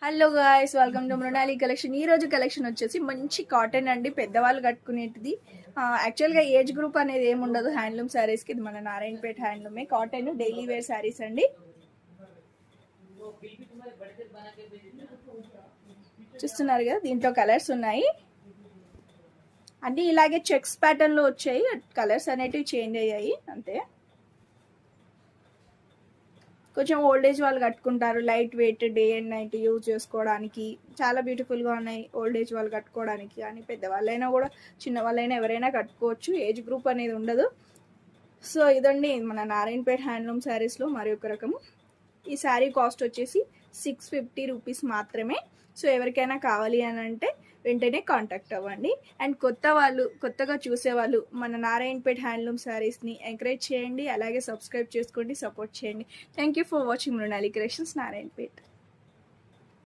Hello guys, welcome to Mrinali collection. ఈ రోజు collection వచ్చేసి మంచి కాటన్ అండి, పెద్దవాళ్ళు కట్టుకునేటిది. యాక్చువల్గా ఏజ్ గ్రూప్ అనేది ఏమి ఉండదు హ్యాండ్లూమ్ శారీస్కి. ఇది మన నారాయణపేట హ్యాండ్లూమే, కాటన్ డైలీ వేర్ శారీస్ అండి. చూస్తున్నారు కదా, దీంట్లో కలర్స్ ఉన్నాయి. అన్నీ ఇలాగే చెక్స్ ప్యాటర్న్లో వచ్చాయి, కలర్స్ అనేటివి చేంజ్ అయ్యాయి అంతే. కొంచెం ఓల్డేజ్ వాళ్ళు కట్టుకుంటారు, light weight, day and night use చేసుకోవడానికి చాలా బ్యూటిఫుల్గా ఉన్నాయి. ఓల్డేజ్ వాళ్ళు కట్టుకోవడానికి కానీ, పెద్దవాళ్ళైనా కూడా చిన్నవాళ్ళైనా ఎవరైనా కట్టుకోవచ్చు, ఏజ్ గ్రూప్ అనేది ఉండదు. సో ఇదండి మన నారాయణపేట హ్యాండ్లూమ్ శారీస్లో మరి ఒక రకము. ఈ శారీ కాస్ట్ వచ్చేసి 650 రూపీస్ మాత్రమే. సో ఎవరికైనా కావాలి అని అంటే వెంటనే కాంటాక్ట్ అవ్వండి. అండ్ కొత్తగా చూసేవాళ్ళు మన నారాయణపేట హ్యాండ్లూమ్ శారీస్ని ఎంకరేజ్ చేయండి, అలాగే సబ్స్క్రైబ్ చేసుకోండి, సపోర్ట్ చేయండి. Thank you for watching Mrinali collections, Narayanpet.